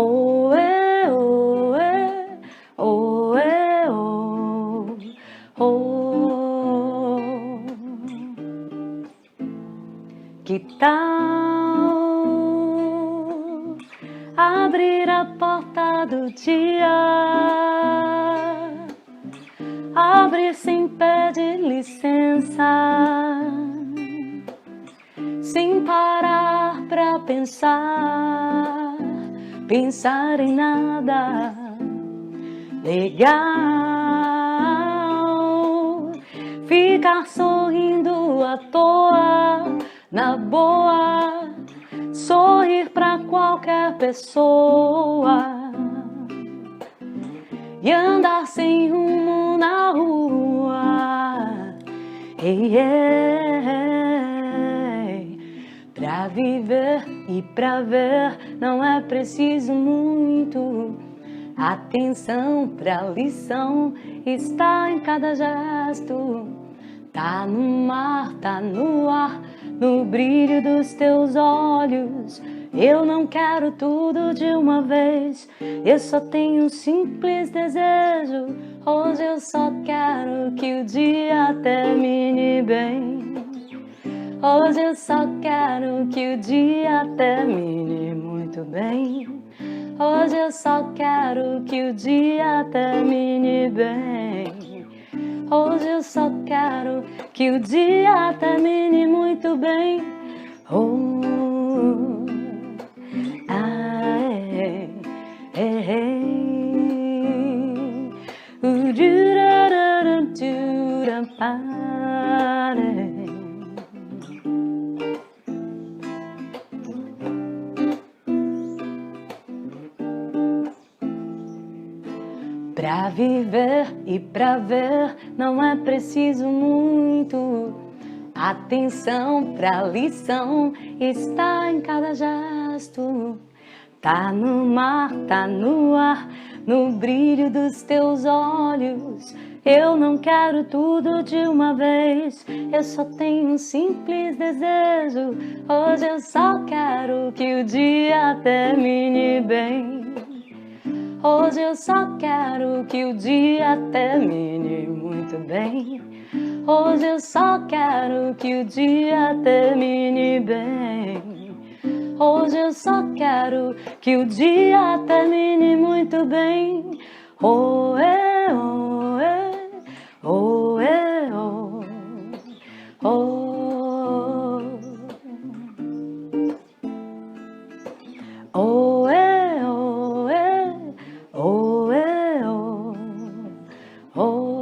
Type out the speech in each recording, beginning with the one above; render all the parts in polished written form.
Oê, oê, oê, oh, oh. Que tal abrir a porta do dia? Abre sem pedir licença, sem parar pra pensar em nada legal. Ficar sorrindo à toa, na boa, sorrir pra qualquer pessoa e andar sem rumo na rua. Hey, hey. Pra viver e pra ver não é preciso muito. Atenção pra lição está em cada gesto. Tá no mar, tá no ar, no brilho dos teus olhos. Eu não quero tudo de uma vez, eu só tenho um simples desejo. Hoje eu só quero que o dia termine bem. Hoje eu só quero que o dia termine muito bem. Hoje eu só quero que o dia termine bem. Hoje eu só quero que o dia termine muito bem. Oh, ai, Pra viver e pra ver não é preciso muito. Atenção pra lição está em cada gesto. Tá no mar, tá no ar, no brilho dos teus olhos. Eu não quero tudo de uma vez, eu só tenho um simples desejo. Hoje eu só quero que o dia termine bem. Hoje eu só quero que o dia termine muito bem. Hoje eu só quero que o dia termine bem. Hoje eu só quero que o dia termine muito bem. Oê, oê, oê, oh, oh. Oê, oê, oê, oh, oh.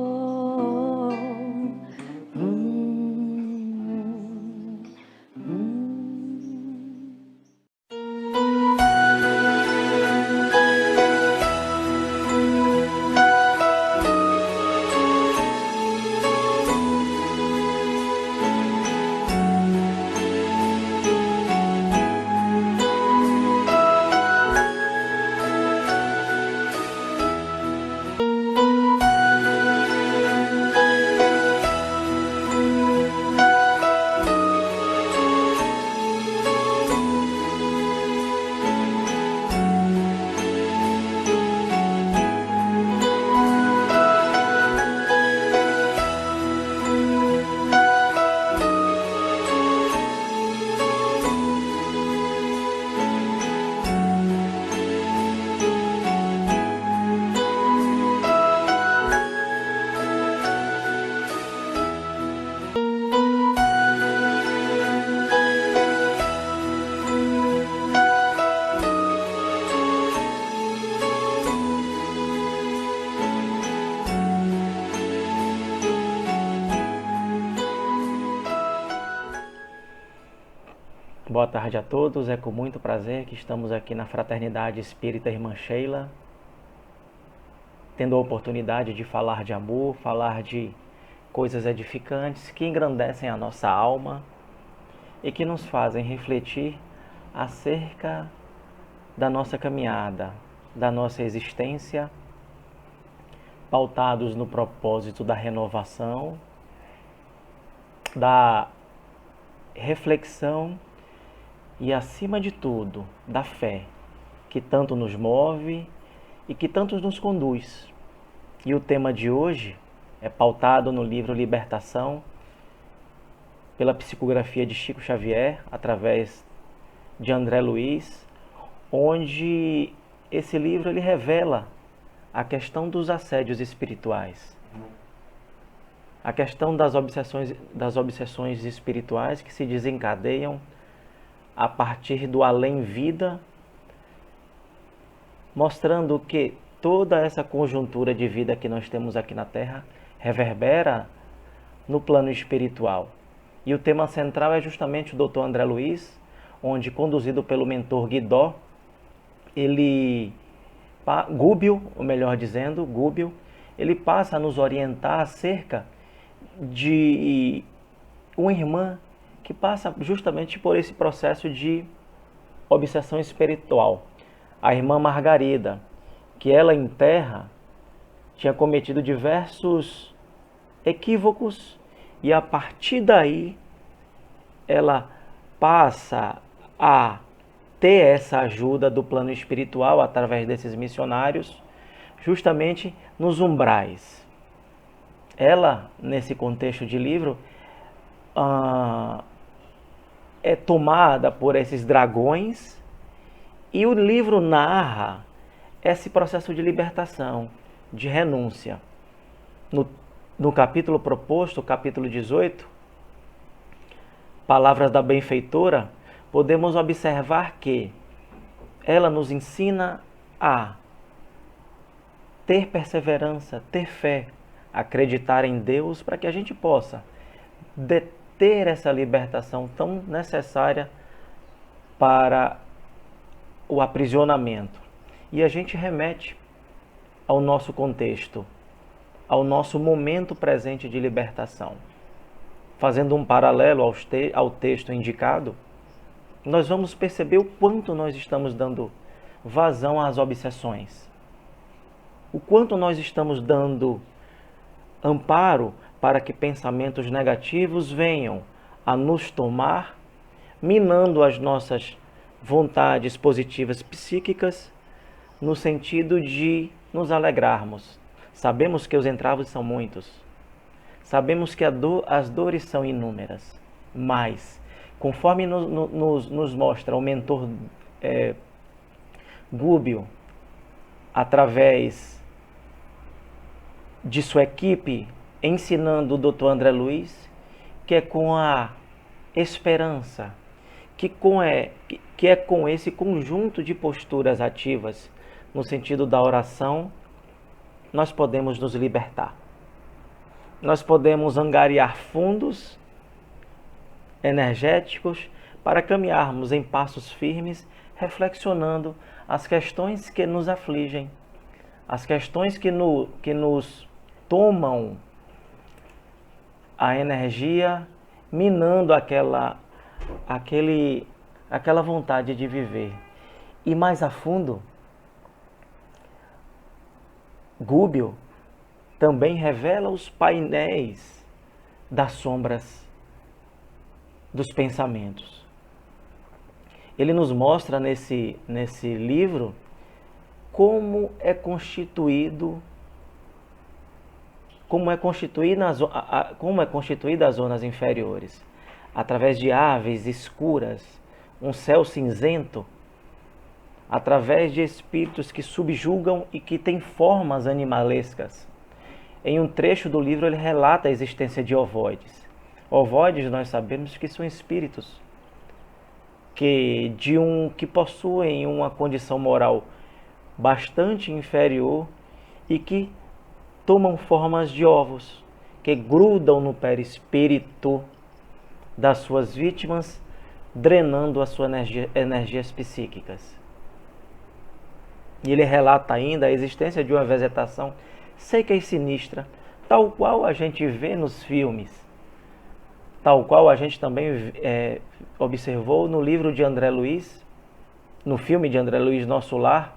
Boa tarde a todos, é com muito prazer que estamos aqui na Fraternidade Espírita Irmã Sheila, tendo a oportunidade de falar de amor, falar de coisas edificantes que engrandecem a nossa alma e que nos fazem refletir acerca da nossa caminhada, da nossa existência, pautados no propósito da renovação, da reflexão e, acima de tudo, da fé, que tanto nos move e que tanto nos conduz. E o tema de hoje é pautado no livro Libertação, pela psicografia de Chico Xavier, através de André Luiz, onde esse livro ele revela a questão dos assédios espirituais, a questão das obsessões espirituais que se desencadeiam a partir do além-vida, mostrando que toda essa conjuntura de vida que nós temos aqui na Terra reverbera no plano espiritual. E o tema central é justamente o Dr. André Luiz, onde, conduzido pelo mentor Guidó, Gubbio, ele passa a nos orientar acerca de uma irmã que passa justamente por esse processo de obsessão espiritual. A irmã Margarida, que ela em terra tinha cometido diversos equívocos e a partir daí ela passa a ter essa ajuda do plano espiritual através desses missionários, justamente nos umbrais. Ela, nesse contexto de livro, é tomada por esses dragões e o livro narra esse processo de libertação, de renúncia. No capítulo proposto, capítulo 18, Palavras da Benfeitora, podemos observar que ela nos ensina a ter perseverança, ter fé, acreditar em Deus para que a gente possa ter essa libertação tão necessária para o aprisionamento. E a gente remete ao nosso contexto, ao nosso momento presente de libertação. Fazendo um paralelo ao texto indicado, nós vamos perceber o quanto nós estamos dando vazão às obsessões, o quanto nós estamos dando amparo para que pensamentos negativos venham a nos tomar, minando as nossas vontades positivas psíquicas, no sentido de nos alegrarmos. Sabemos que os entravos são muitos, sabemos que as dores são inúmeras, mas, conforme nos mostra o mentor Gubbio, através de sua equipe, ensinando o Dr. André Luiz, que é com a esperança, que é com esse conjunto de posturas ativas, no sentido da oração, nós podemos nos libertar. Nós podemos angariar fundos energéticos para caminharmos em passos firmes, reflexionando as questões que nos afligem, as questões que nos tomam a energia, minando aquela vontade de viver. E mais a fundo, Gubbio também revela os painéis das sombras dos pensamentos. Ele nos mostra nesse livro como é constituída as zonas inferiores, através de aves escuras, um céu cinzento, através de espíritos que subjugam e que têm formas animalescas. Em um trecho do livro ele relata a existência de ovoides. Ovoides nós sabemos que são espíritos que possuem uma condição moral bastante inferior e que tomam formas de ovos, que grudam no perispírito das suas vítimas, drenando as suas energias psíquicas. E ele relata ainda a existência de uma vegetação seca e sinistra, tal qual a gente vê nos filmes, tal qual a gente também observou no livro de André Luiz, no filme de André Luiz, Nosso Lar,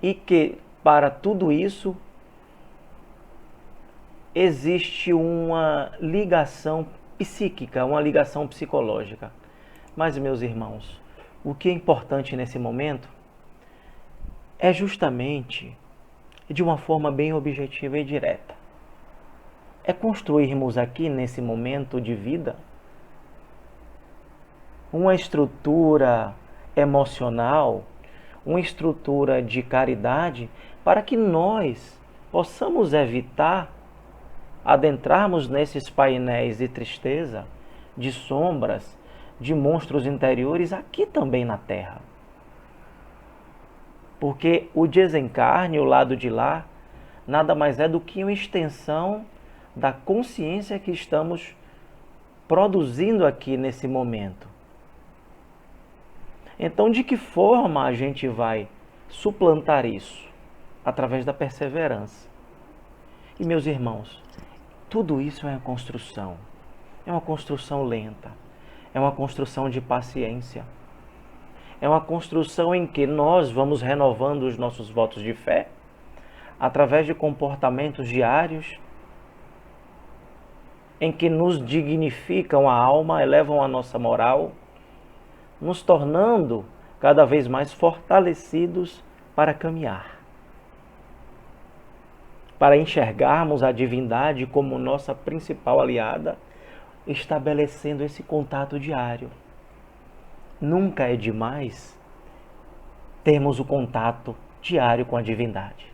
e que para tudo isso existe uma ligação psíquica, uma ligação psicológica. Mas, meus irmãos, o que é importante nesse momento é justamente de uma forma bem objetiva e direta. É construirmos aqui, nesse momento de vida, uma estrutura emocional, uma estrutura de caridade, para que nós possamos evitar adentrarmos nesses painéis de tristeza, de sombras, de monstros interiores aqui também na Terra. Porque o desencarne, o lado de lá, nada mais é do que uma extensão da consciência que estamos produzindo aqui nesse momento. Então, de que forma a gente vai suplantar isso? Através da perseverança. E, meus irmãos, tudo isso é uma construção. É uma construção lenta. É uma construção de paciência. É uma construção em que nós vamos renovando os nossos votos de fé através de comportamentos diários em que nos dignificam a alma, elevam a nossa moral, nos tornando cada vez mais fortalecidos para caminhar, para enxergarmos a divindade como nossa principal aliada, estabelecendo esse contato diário. Nunca é demais termos o contato diário com a divindade.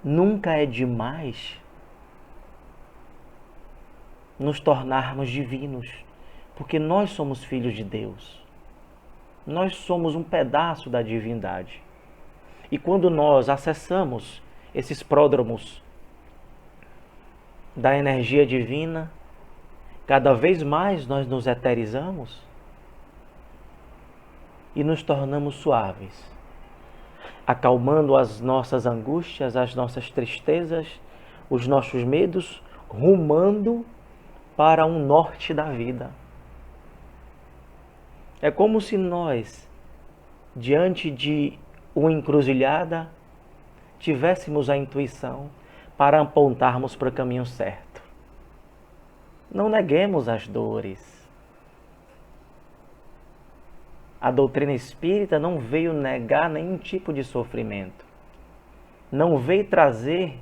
Nunca é demais nos tornarmos divinos, porque nós somos filhos de Deus. Nós somos um pedaço da divindade. E quando nós acessamos esses pródromos da energia divina, cada vez mais nós nos eterizamos e nos tornamos suaves, acalmando as nossas angústias, as nossas tristezas, os nossos medos, rumando para um norte da vida. É como se nós, diante de uma encruzilhada, tivéssemos a intuição para apontarmos para o caminho certo. Não neguemos as dores. A doutrina espírita não veio negar nenhum tipo de sofrimento. Não veio trazer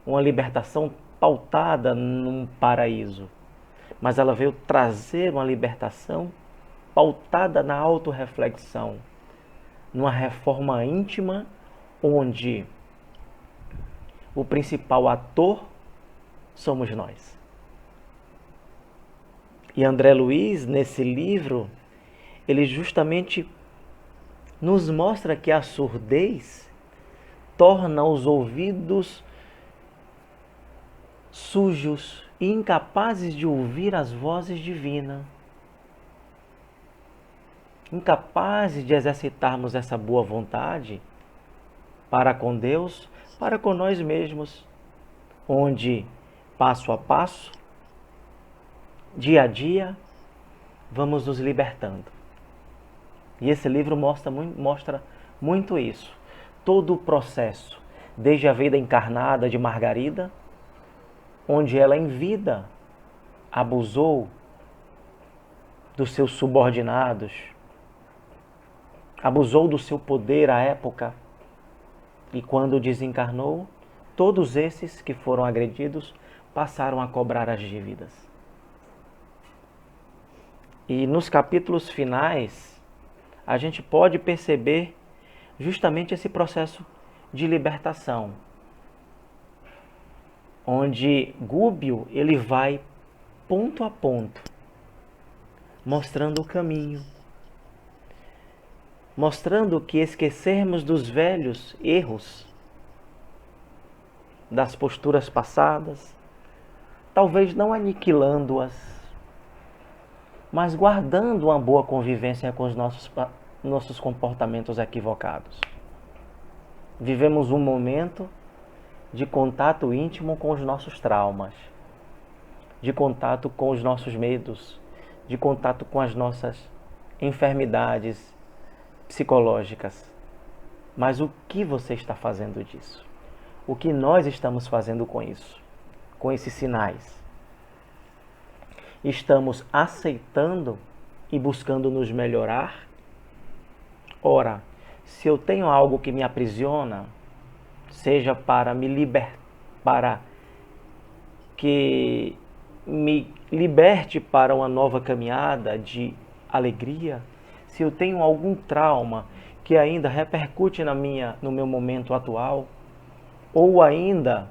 uma libertação pautada num paraíso. Mas ela veio trazer uma libertação pautada na autorreflexão, numa reforma íntima onde o principal ator somos nós. E André Luiz, nesse livro, ele justamente nos mostra que a surdez torna os ouvidos sujos e incapazes de ouvir as vozes divinas. Incapazes de exercitarmos essa boa vontade para com Deus, para com nós mesmos, onde, passo a passo, dia a dia, vamos nos libertando. E esse livro mostra muito isso. Todo o processo, desde a vida encarnada de Margarida, onde ela em vida abusou dos seus subordinados, abusou do seu poder à época, e quando desencarnou, todos esses que foram agredidos passaram a cobrar as dívidas. E nos capítulos finais, a gente pode perceber justamente esse processo de libertação, onde Gúbio ele vai ponto a ponto, mostrando o caminho, mostrando que esquecermos dos velhos erros, das posturas passadas, talvez não aniquilando-as, mas guardando uma boa convivência com os nossos comportamentos equivocados. Vivemos um momento de contato íntimo com os nossos traumas, de contato com os nossos medos, de contato com as nossas enfermidades psicológicas. Mas o que você está fazendo disso? O que nós estamos fazendo com isso? Com esses sinais? Estamos aceitando e buscando nos melhorar? Ora, se eu tenho algo que me aprisiona, seja para me libertar, para que me liberte para uma nova caminhada de alegria, se eu tenho algum trauma que ainda repercute no meu momento atual, ou ainda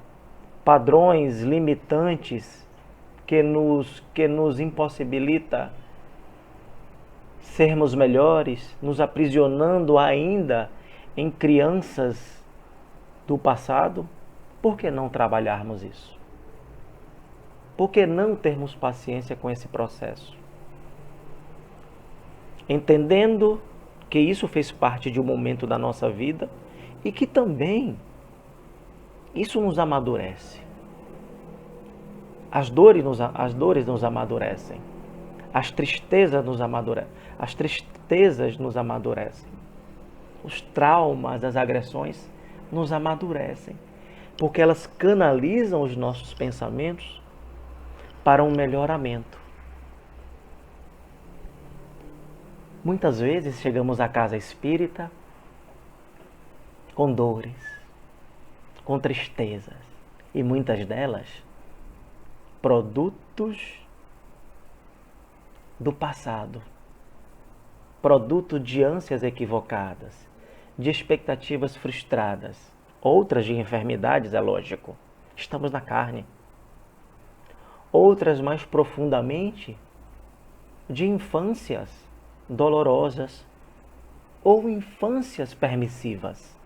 padrões limitantes que nos impossibilita sermos melhores, nos aprisionando ainda em crianças do passado, por que não trabalharmos isso? Por que não termos paciência com esse processo? Entendendo que isso fez parte de um momento da nossa vida e que também isso nos amadurece. As dores nos amadurecem. As tristezas nos amadurecem. Os traumas, as agressões nos amadurecem. Porque elas canalizam os nossos pensamentos para um melhoramento. Muitas vezes chegamos à casa espírita com dores, com tristezas, e muitas delas produtos do passado, produto de ânsias equivocadas, de expectativas frustradas, outras de enfermidades, é lógico, estamos na carne. Outras mais profundamente de infâncias dolorosas ou infâncias permissivas,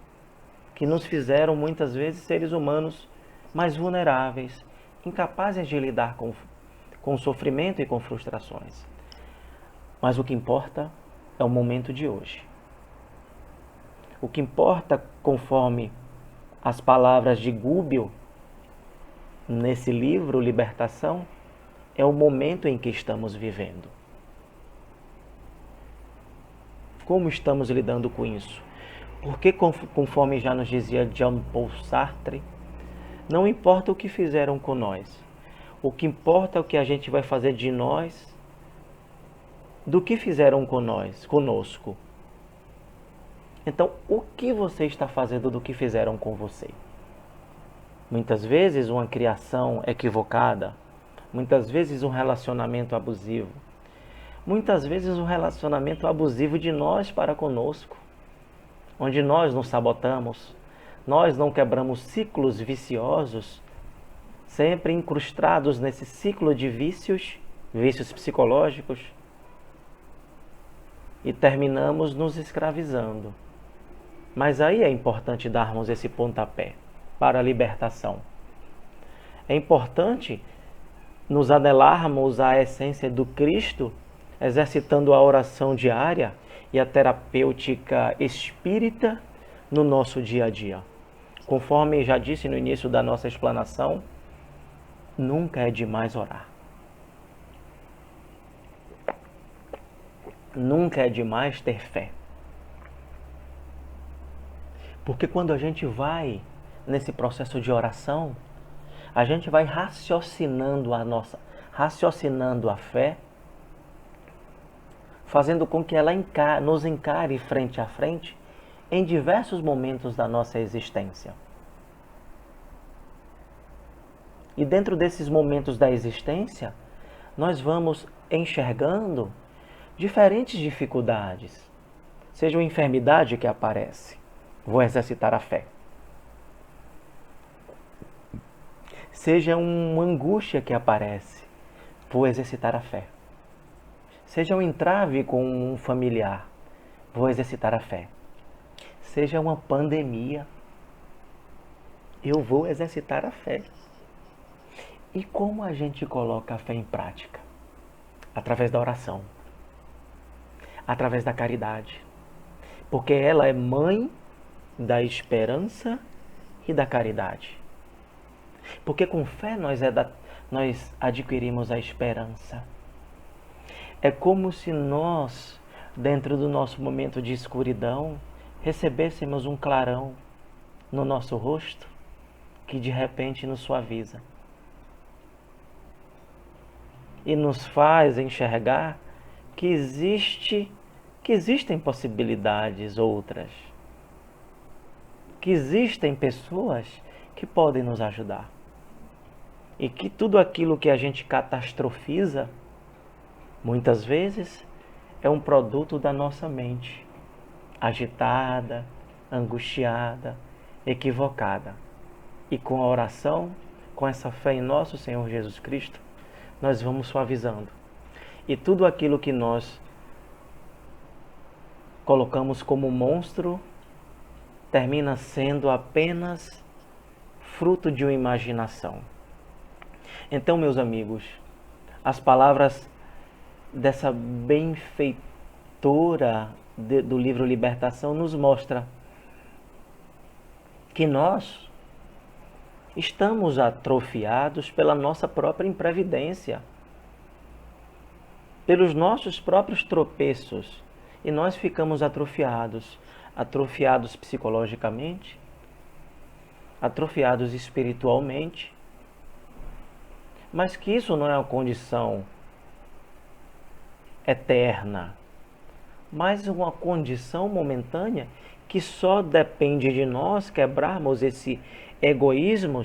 que nos fizeram muitas vezes seres humanos mais vulneráveis, incapazes de lidar com sofrimento e com frustrações. Mas o que importa é o momento de hoje. O que importa, conforme as palavras de Gubbio, nesse livro, Libertação, é o momento em que estamos vivendo. Como estamos lidando com isso? Porque, conforme já nos dizia Jean-Paul Sartre, não importa o que fizeram com nós. O que importa é o que a gente vai fazer de nós, do que fizeram conosco. Então, o que você está fazendo do que fizeram com você? Muitas vezes uma criação equivocada, muitas vezes um relacionamento abusivo, muitas vezes um relacionamento abusivo de nós para conosco, onde nós nos sabotamos, nós não quebramos ciclos viciosos, sempre incrustados nesse ciclo de vícios psicológicos, e terminamos nos escravizando. Mas aí é importante darmos esse pontapé para a libertação. É importante nos anelarmos à essência do Cristo, exercitando a oração diária e a terapêutica espírita no nosso dia a dia. Conforme já disse no início da nossa explanação, nunca é demais orar. Nunca é demais ter fé. Porque quando a gente vai nesse processo de oração, a gente vai raciocinando a fé, fazendo com que ela nos encare frente a frente em diversos momentos da nossa existência. E dentro desses momentos da existência, nós vamos enxergando diferentes dificuldades. Seja uma enfermidade que aparece, vou exercitar a fé. Seja uma angústia que aparece, vou exercitar a fé. Seja um entrave com um familiar, vou exercitar a fé. Seja uma pandemia, eu vou exercitar a fé. E como a gente coloca a fé em prática? Através da oração, através da caridade, porque ela é mãe da esperança e da caridade. Porque com fé nós adquirimos a esperança. É como se nós, dentro do nosso momento de escuridão, recebêssemos um clarão no nosso rosto que de repente nos suaviza e nos faz enxergar que existem possibilidades outras, que existem pessoas que podem nos ajudar. E que tudo aquilo que a gente catastrofiza, muitas vezes, é um produto da nossa mente, agitada, angustiada, equivocada. E com a oração, com essa fé em nosso Senhor Jesus Cristo, nós vamos suavizando. E tudo aquilo que nós colocamos como monstro termina sendo apenas fruto de uma imaginação. Então, meus amigos, as palavras dessa benfeitora do livro Libertação nos mostra que nós estamos atrofiados pela nossa própria imprevidência, pelos nossos próprios tropeços, e nós ficamos atrofiados psicologicamente, atrofiados espiritualmente, mas que isso não é uma condição eterna, mas uma condição momentânea que só depende de nós quebrarmos esse egoísmo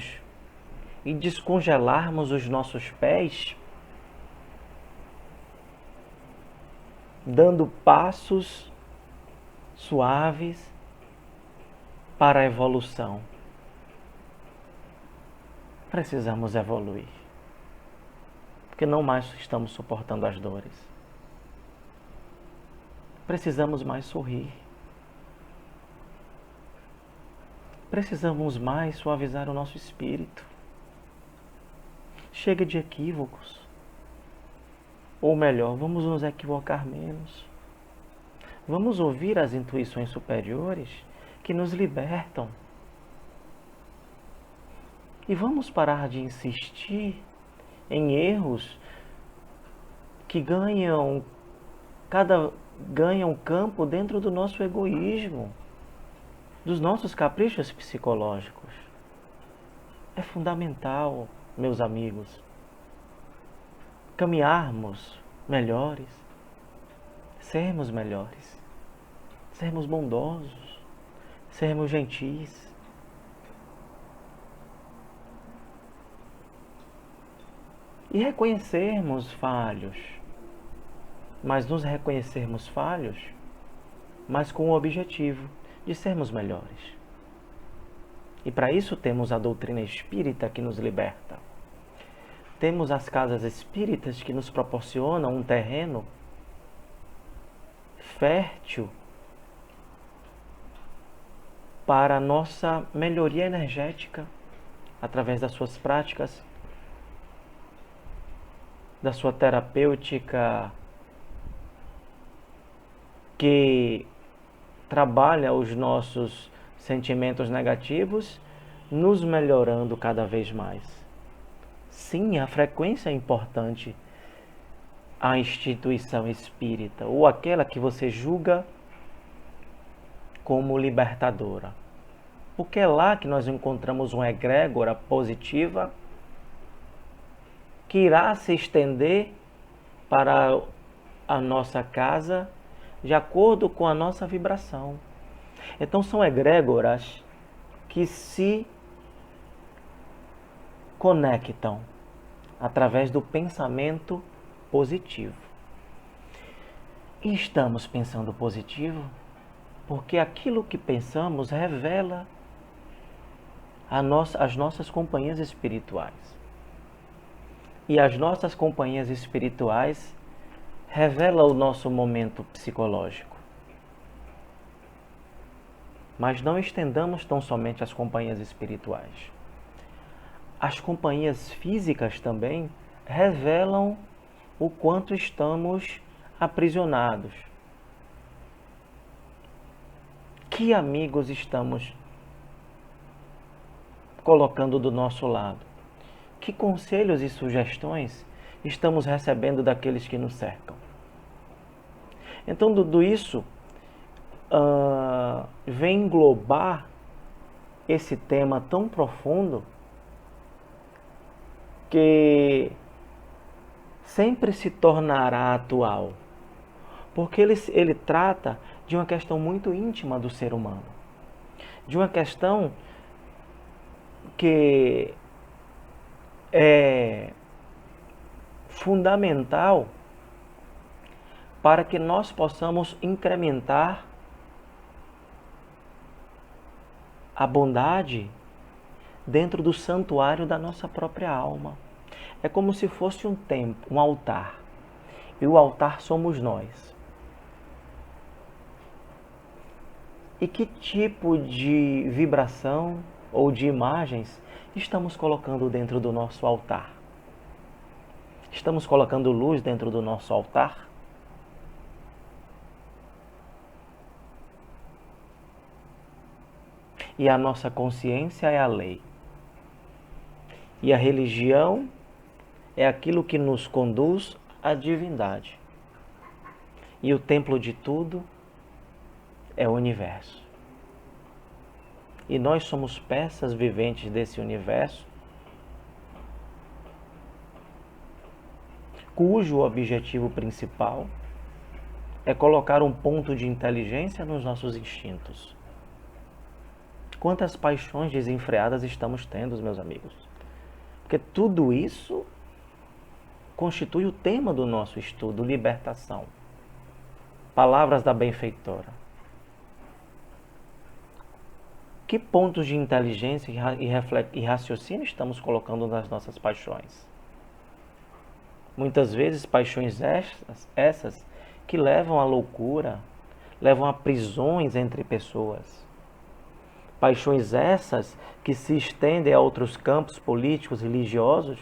e descongelarmos os nossos pés, dando passos suaves para a evolução. Precisamos evoluir, porque não mais estamos suportando as dores. Precisamos mais sorrir. Precisamos mais suavizar o nosso espírito. Chega de equívocos. Ou melhor, vamos nos equivocar menos. Vamos ouvir as intuições superiores que nos libertam. E vamos parar de insistir em erros que ganham campo dentro do nosso egoísmo, dos nossos caprichos psicológicos. É fundamental, meus amigos, caminharmos melhores, sermos melhores, sermos bondosos, sermos gentis. E reconhecermos falhos, mas nos reconhecermos falhos, mas com o objetivo de sermos melhores. E para isso temos a doutrina espírita que nos liberta. Temos as casas espíritas que nos proporcionam um terreno fértil para a nossa melhoria energética através das suas práticas, da sua terapêutica que trabalha os nossos sentimentos negativos, nos melhorando cada vez mais. Sim, a frequência é importante à instituição espírita, ou aquela que você julga como libertadora. Porque é lá que nós encontramos uma egrégora positiva que irá se estender para a nossa casa de acordo com a nossa vibração. Então são egrégoras que se conectam através do pensamento positivo. E estamos pensando positivo porque aquilo que pensamos revela as nossas companhias espirituais. E as nossas companhias espirituais revelam o nosso momento psicológico. Mas não estendamos tão somente as companhias espirituais. As companhias físicas também revelam o quanto estamos aprisionados. Que amigos estamos colocando do nosso lado? Que conselhos e sugestões estamos recebendo daqueles que nos cercam? Então, tudo isso vem englobar esse tema tão profundo que sempre se tornará atual, porque ele trata de uma questão muito íntima do ser humano. de uma questão que é fundamental para que nós possamos incrementar a bondade dentro do santuário da nossa própria alma. É como se fosse um templo, um altar. E o altar somos nós. E que tipo de vibração ou de imagens estamos colocando dentro do nosso altar? Estamos colocando luz dentro do nosso altar? E a nossa consciência é a lei. E a religião é aquilo que nos conduz à divindade. E o templo de tudo é o universo. E nós somos peças viventes desse universo, cujo objetivo principal é colocar um ponto de inteligência nos nossos instintos. Quantas paixões desenfreadas estamos tendo, meus amigos? Porque tudo isso constitui o tema do nosso estudo, libertação. Palavras da benfeitora. Que pontos de inteligência e raciocínio estamos colocando nas nossas paixões? Muitas vezes paixões essas que levam à loucura, levam a prisões entre pessoas. Paixões essas que se estendem a outros campos políticos, religiosos,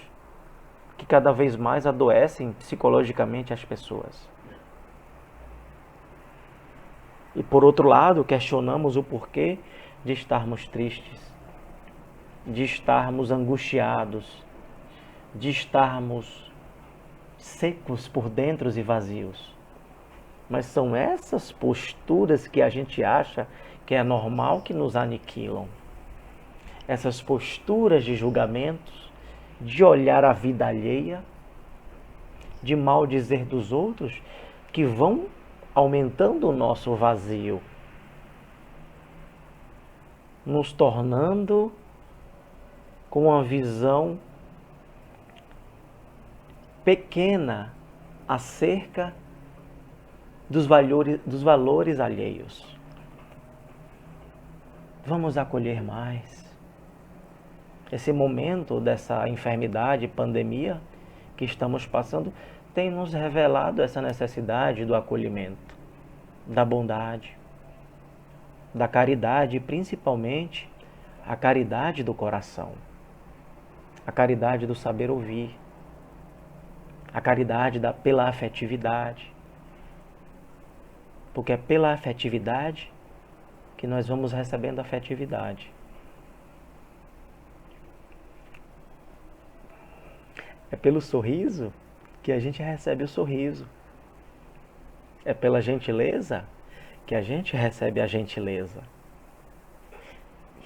que cada vez mais adoecem psicologicamente as pessoas. E por outro lado, questionamos o porquê de estarmos tristes, de estarmos angustiados, de estarmos secos por dentro e vazios. Mas são essas posturas que a gente acha que é normal que nos aniquilam. Essas posturas de julgamentos, de olhar a vida alheia, de maldizer dos outros, que vão aumentando o nosso vazio, nos tornando com uma visão pequena acerca dos valores alheios. Vamos acolher mais. Esse momento dessa enfermidade, pandemia que estamos passando, tem nos revelado essa necessidade do acolhimento, da bondade, da caridade e principalmente a caridade do coração, a caridade do saber ouvir, a caridade pela afetividade, porque é pela afetividade que nós vamos recebendo afetividade. É pelo sorriso que a gente recebe o sorriso. É pela gentileza que a gente recebe a gentileza.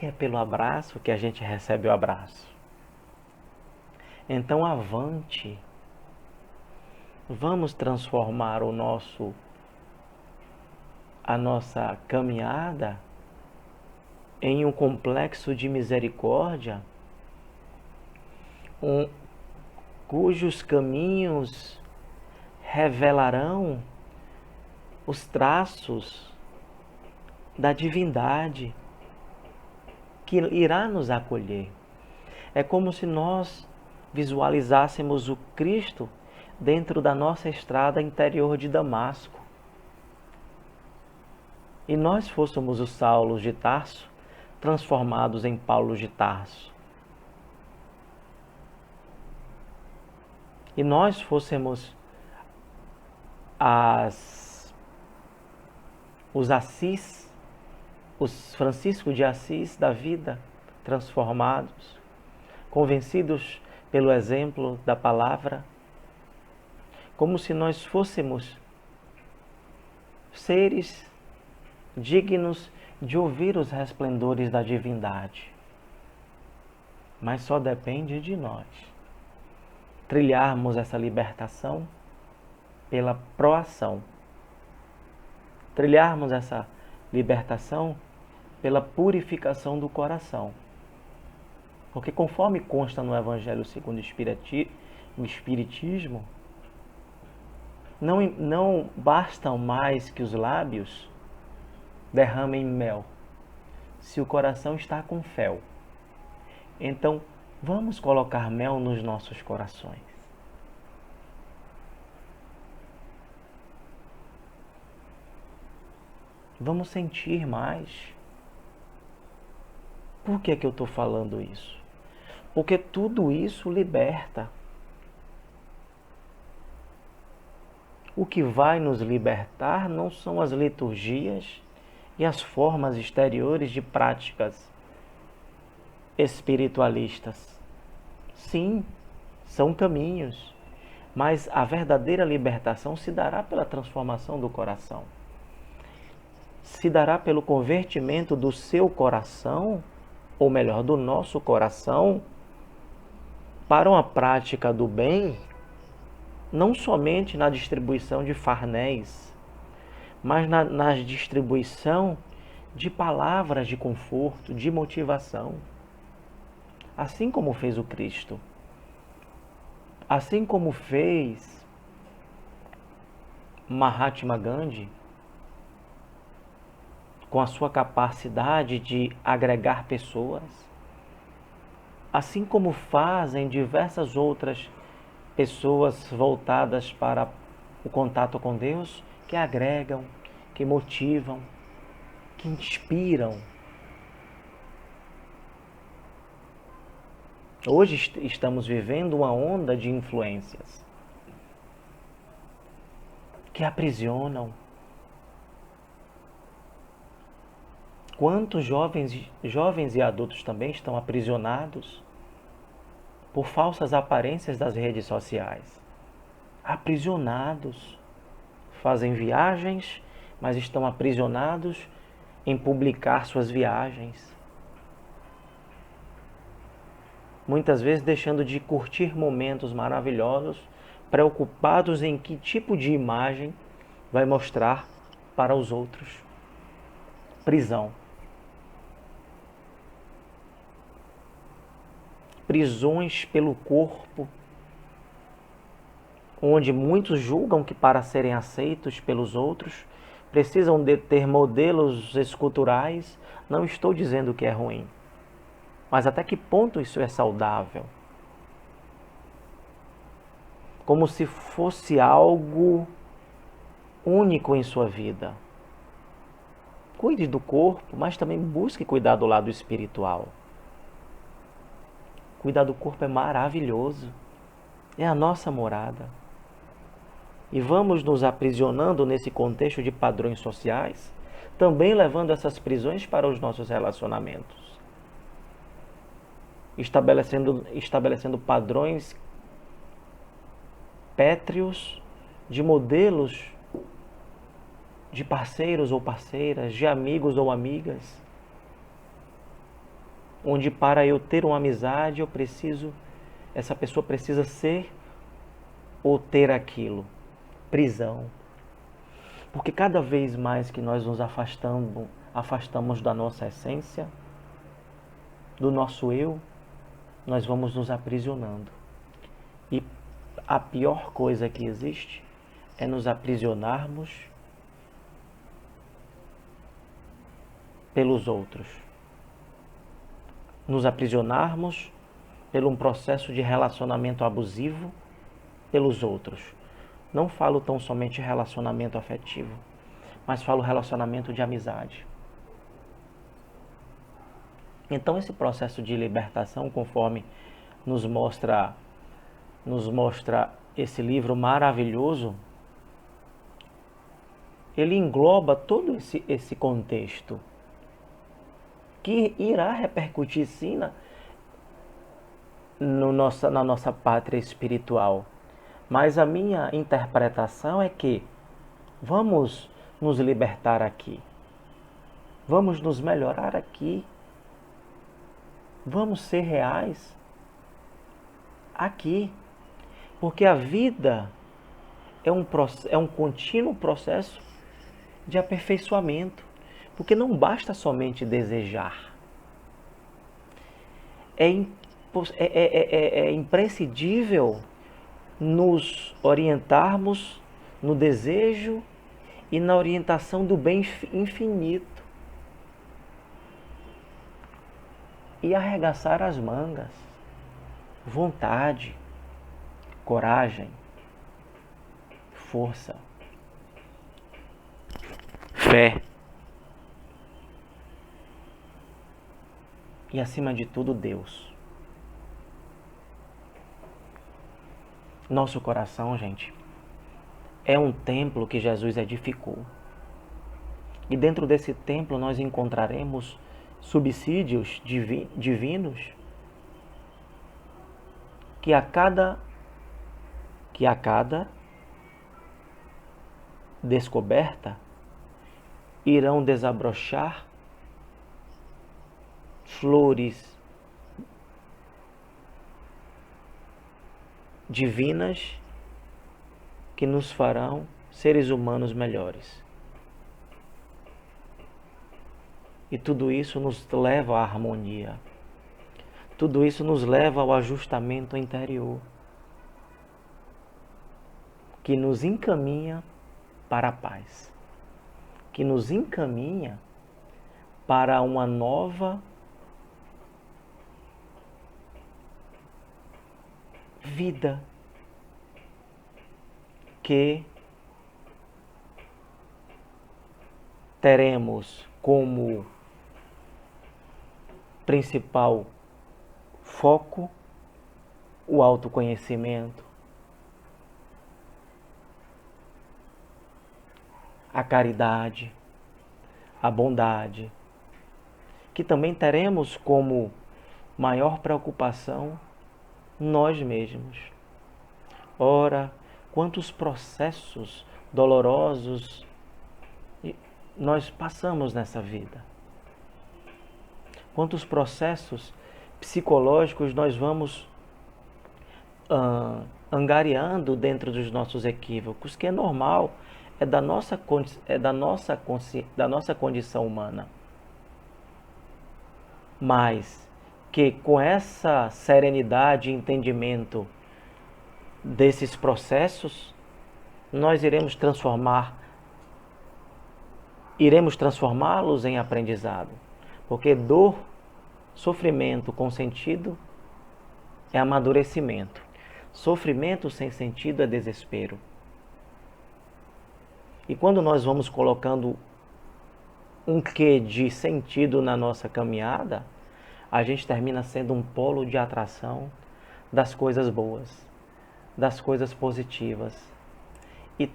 E é pelo abraço que a gente recebe o abraço. Então, avante. Vamos transformar a nossa caminhada em um complexo de misericórdia, cujos caminhos revelarão os traços da divindade que irá nos acolher. É como se nós visualizássemos o Cristo dentro da nossa estrada interior de Damasco. E nós fôssemos os Saulos de Tarso, transformados em Paulos de Tarso. E nós fôssemos os Assis, os Francisco de Assis da vida, transformados, convencidos pelo exemplo da palavra, como se nós fôssemos seres dignos de ouvir os resplendores da divindade. Mas só depende de nós trilharmos essa libertação pela proação. Trilharmos essa libertação pela purificação do coração. Porque conforme consta no Evangelho segundo o Espiritismo, não bastam mais que os lábios derramem mel, se o coração está com fel. Então, vamos colocar mel nos nossos corações. Vamos sentir mais. Por que eu estou falando isso? Porque tudo isso liberta. O que vai nos libertar não são as liturgias e as formas exteriores de práticas espiritualistas. Sim, são caminhos, mas a verdadeira libertação se dará pela transformação do coração. Se dará pelo convertimento do seu coração, ou melhor, do nosso coração, para uma prática do bem, não somente na distribuição de farnéis, mas na distribuição de palavras de conforto, de motivação. Assim como fez o Cristo. Assim como fez Mahatma Gandhi, com a sua capacidade de agregar pessoas, assim como fazem diversas outras pessoas voltadas para o contato com Deus, que agregam, que motivam, que inspiram. Hoje estamos vivendo uma onda de influências que aprisionam. Quantos jovens e adultos também estão aprisionados por falsas aparências das redes sociais? Aprisionados. Fazem viagens, mas estão aprisionados em publicar suas viagens. Muitas vezes deixando de curtir momentos maravilhosos, preocupados em que tipo de imagem vai mostrar para os outros. Prisão. Prisões pelo corpo, onde muitos julgam que para serem aceitos pelos outros, precisam de ter modelos esculturais. Não estou dizendo que é ruim, mas até que ponto isso é saudável? Como se fosse algo único em sua vida. Cuide do corpo, mas também busque cuidar do lado espiritual. Cuidar do corpo é maravilhoso. É a nossa morada. E vamos nos aprisionando nesse contexto de padrões sociais, também levando essas prisões para os nossos relacionamentos. Estabelecendo padrões pétreos de modelos de parceiros ou parceiras, de amigos ou amigas, onde para eu ter uma amizade essa pessoa precisa ser ou ter aquilo. Prisão. Porque cada vez mais que nós nos afastamos da nossa essência, do nosso eu, nós vamos nos aprisionando. E a pior coisa que existe é nos aprisionarmos pelos outros. Nos aprisionarmos por um processo de relacionamento abusivo pelos outros. Não falo tão somente relacionamento afetivo, mas falo relacionamento de amizade. Então esse processo de libertação, conforme nos mostra esse livro maravilhoso, ele engloba todo esse contexto, que irá repercutir sim na nossa pátria espiritual. Mas a minha interpretação é que vamos nos libertar aqui. Vamos nos melhorar aqui. Vamos ser reais aqui. Porque a vida é um contínuo processo de aperfeiçoamento. Porque não basta somente desejar. É imprescindível nos orientarmos no desejo e na orientação do bem infinito. E arregaçar as mangas. Vontade, coragem, força, fé. E acima de tudo, Deus. Nosso coração, gente, é um templo que Jesus edificou. E dentro desse templo nós encontraremos subsídios divinos que a cada descoberta irão desabrochar flores divinas que nos farão seres humanos melhores. E tudo isso nos leva à harmonia. Tudo isso nos leva ao ajustamento interior, que nos encaminha para a paz, que nos encaminha para uma nova vida, que teremos como principal foco o autoconhecimento, a caridade, a bondade, que também teremos como maior preocupação nós mesmos. Ora, quantos processos dolorosos nós passamos nessa vida. Quantos processos psicológicos nós vamos angariando dentro dos nossos equívocos, que é normal, é da nossa condição humana. Mas que com essa serenidade e entendimento desses processos, nós iremos transformá-los em aprendizado. Porque dor, sofrimento com sentido é amadurecimento. Sofrimento sem sentido é desespero. E quando nós vamos colocando um quê de sentido na nossa caminhada, a gente termina sendo um polo de atração das coisas boas, das coisas positivas. E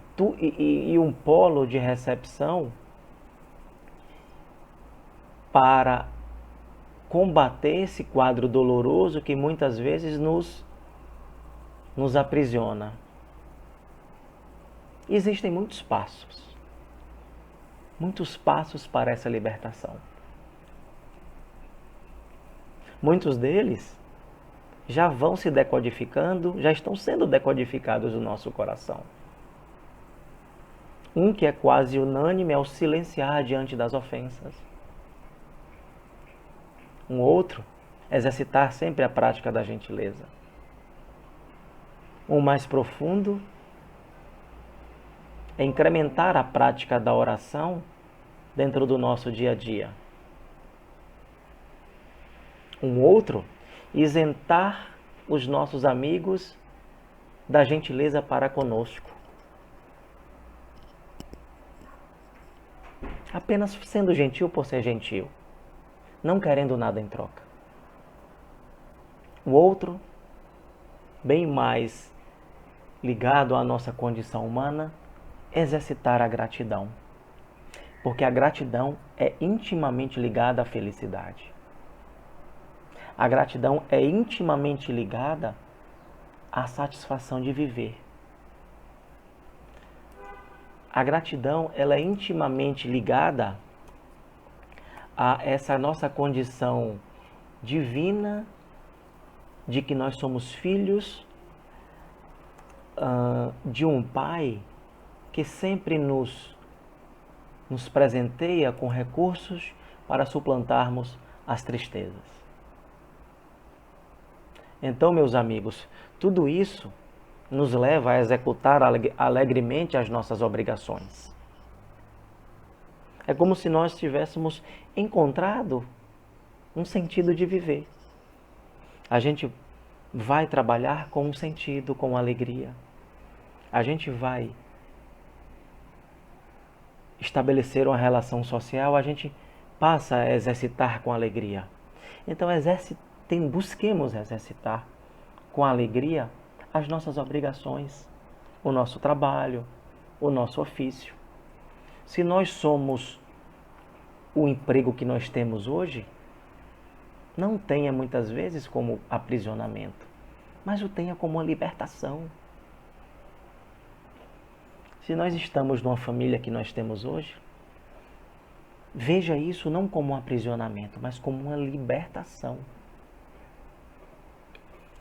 um polo de recepção para combater esse quadro doloroso que muitas vezes nos aprisiona. Existem muitos passos para essa libertação. Muitos deles já vão se decodificando, já estão sendo decodificados no nosso coração. Um que é quase unânime é o silenciar diante das ofensas. Um outro, exercitar sempre a prática da gentileza. Um mais profundo é incrementar a prática da oração dentro do nosso dia a dia. Um outro, isentar os nossos amigos da gentileza para conosco. Apenas sendo gentil por ser gentil, não querendo nada em troca. O outro, bem mais ligado à nossa condição humana, exercitar a gratidão. Porque a gratidão é intimamente ligada à felicidade. A gratidão é intimamente ligada à satisfação de viver. A gratidão, ela é intimamente ligada a essa nossa condição divina de que nós somos filhos de um Pai que sempre nos nos presenteia com recursos para suplantarmos as tristezas. Então, meus amigos, tudo isso nos leva a executar alegremente as nossas obrigações. É como se nós tivéssemos encontrado um sentido de viver. A gente vai trabalhar com um sentido, com alegria. A gente vai estabelecer uma relação social, a gente passa a exercitar com alegria. Então, busquemos exercitar com alegria as nossas obrigações, o nosso trabalho, o nosso ofício. Se nós somos o emprego que nós temos hoje, não tenha muitas vezes como aprisionamento, mas o tenha como uma libertação. Se nós estamos numa família que nós temos hoje, veja isso não como um aprisionamento, mas como uma libertação.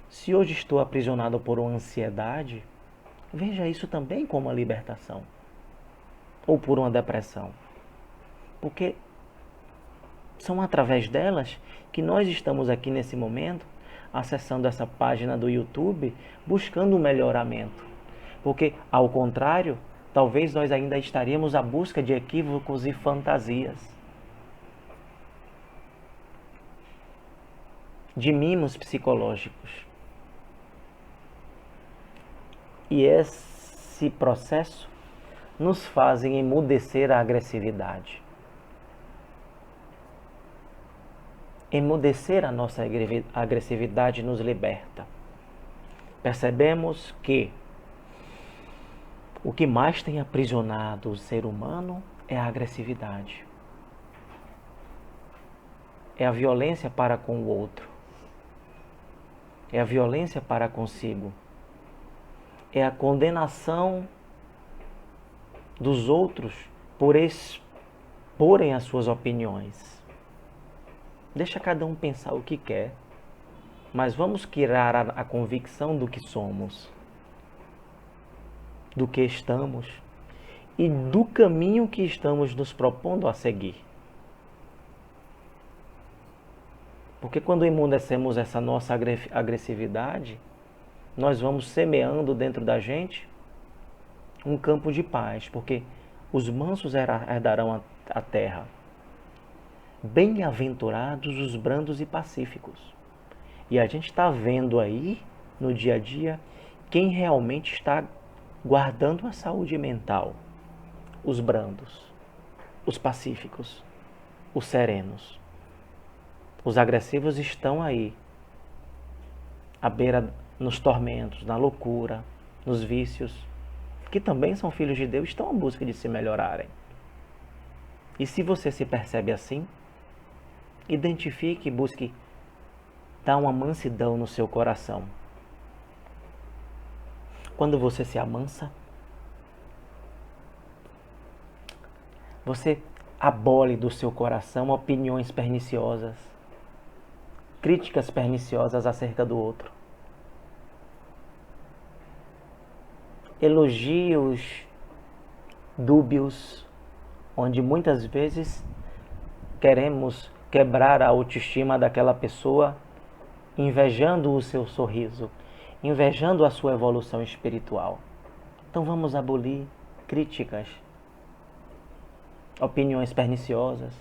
Se hoje estou aprisionado por uma ansiedade, veja isso também como uma libertação. Ou por uma depressão. Porque são através delas que nós estamos aqui nesse momento, acessando essa página do YouTube, buscando um melhoramento. Porque, ao contrário, talvez nós ainda estaríamos à busca de equívocos e fantasias. De mimos psicológicos. E esse processo nos faz emudecer a agressividade. Emudecer a nossa agressividade nos liberta. Percebemos que o que mais tem aprisionado o ser humano é a agressividade. É a violência para com o outro. É a violência para consigo. É a condenação dos outros por exporem as suas opiniões. Deixa cada um pensar o que quer, mas vamos criar a convicção do que somos, do que estamos e do caminho que estamos nos propondo a seguir. Porque quando emudecemos essa nossa agressividade, nós vamos semeando dentro da gente um campo de paz, porque os mansos herdarão a terra. Bem-aventurados os brandos e pacíficos. E a gente está vendo aí, no dia a dia, quem realmente está guardando a saúde mental. Os brandos, os pacíficos, os serenos. Os agressivos estão aí, à beira, nos tormentos, na loucura, nos vícios, que também são filhos de Deus, estão à busca de se melhorarem. E se você se percebe assim, identifique e busque dar uma mansidão no seu coração. Quando você se amansa, você abole do seu coração opiniões perniciosas, críticas perniciosas acerca do outro. Elogios dúbios, onde muitas vezes queremos quebrar a autoestima daquela pessoa, invejando o seu sorriso, invejando a sua evolução espiritual. Então vamos abolir críticas, opiniões perniciosas.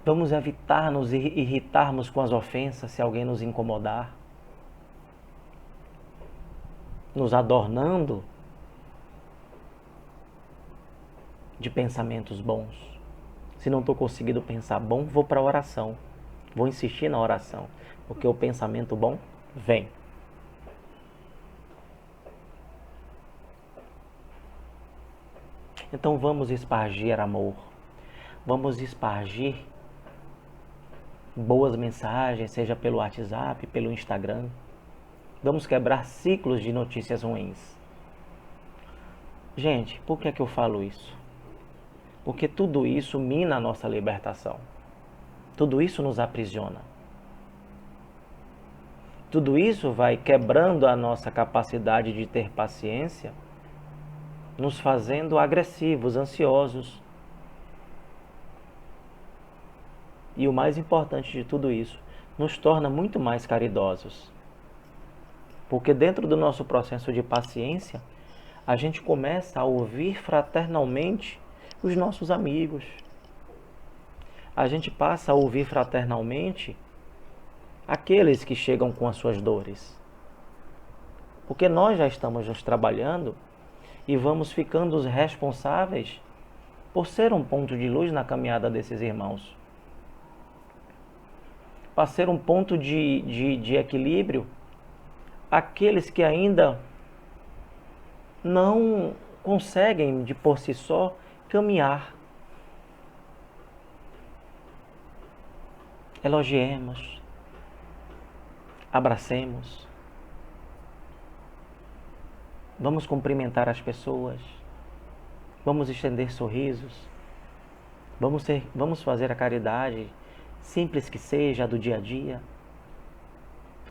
Vamos evitar nos irritarmos com as ofensas se alguém nos incomodar, nos adornando de pensamentos bons. Se não estou conseguindo pensar bom, vou para a oração. Vou insistir na oração, porque o pensamento bom vem. Então vamos espargir amor. Vamos espargir boas mensagens, seja pelo WhatsApp, pelo Instagram. Vamos quebrar ciclos de notícias ruins. Gente, por que é que eu falo isso? Porque tudo isso mina a nossa libertação. Tudo isso nos aprisiona. Tudo isso vai quebrando a nossa capacidade de ter paciência nos fazendo agressivos, ansiosos. E o mais importante de tudo isso, nos torna muito mais caridosos. Porque dentro do nosso processo de paciência, a gente começa a ouvir fraternalmente os nossos amigos. A gente passa a ouvir fraternalmente aqueles que chegam com as suas dores. Porque nós já estamos nos trabalhando e vamos ficando os responsáveis por ser um ponto de luz na caminhada desses irmãos. Para ser um ponto de equilíbrio, aqueles que ainda não conseguem de por si só caminhar. Elogiemos, abracemos, vamos cumprimentar as pessoas, vamos estender sorrisos, vamos fazer a caridade, simples que seja, do dia a dia,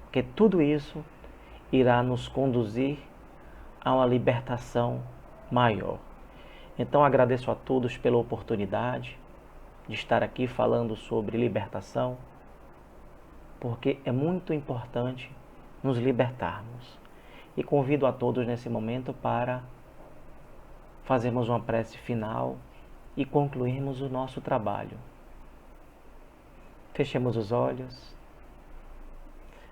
porque tudo isso irá nos conduzir a uma libertação maior. Então agradeço a todos pela oportunidade de estar aqui falando sobre libertação, porque é muito importante nos libertarmos. E convido a todos nesse momento para fazermos uma prece final e concluirmos o nosso trabalho. Fechemos os olhos,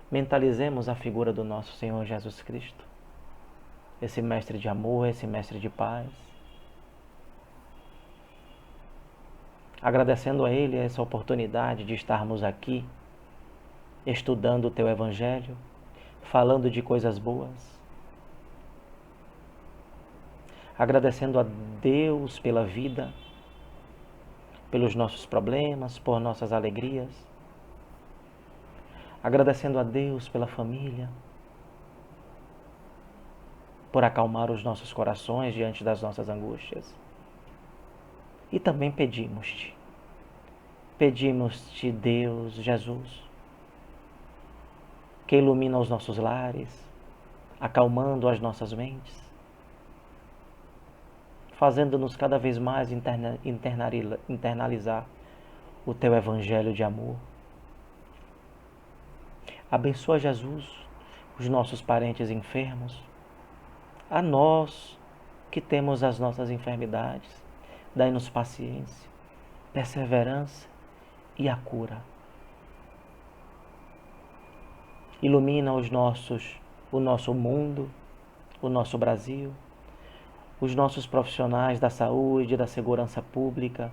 mentalizemos a figura do nosso Senhor Jesus Cristo, esse mestre de amor, esse mestre de paz, agradecendo a Ele essa oportunidade de estarmos aqui, estudando o Teu Evangelho, falando de coisas boas, agradecendo a Deus pela vida, pelos nossos problemas, por nossas alegrias, agradecendo a Deus pela família, por acalmar os nossos corações diante das nossas angústias. E também pedimos-te, Deus, Jesus, que ilumina os nossos lares, acalmando as nossas mentes, fazendo-nos cada vez mais internalizar o Teu Evangelho de amor. Abençoa, Jesus, os nossos parentes enfermos, a nós que temos as nossas enfermidades, dai-nos paciência, perseverança e a cura. Ilumina o nosso mundo, o nosso Brasil, os nossos profissionais da saúde, da segurança pública,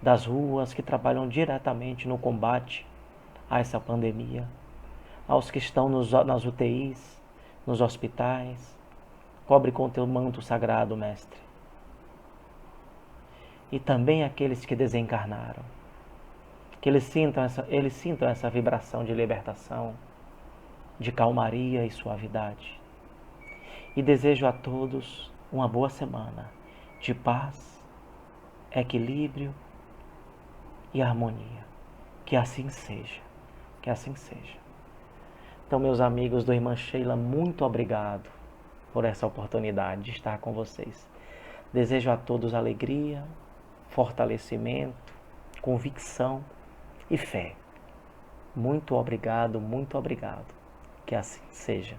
das ruas que trabalham diretamente no combate a essa pandemia, aos que estão nas UTIs, nos hospitais. Cobre com Teu manto sagrado, Mestre. E também aqueles que desencarnaram, que eles sintam essa vibração de libertação, de calmaria e suavidade. E desejo a todos uma boa semana de paz, equilíbrio e harmonia. Que assim seja, que assim seja. Então, meus amigos do Irmã Sheila, muito obrigado por essa oportunidade de estar com vocês. Desejo a todos alegria, fortalecimento, convicção e fé. Muito obrigado, que assim seja.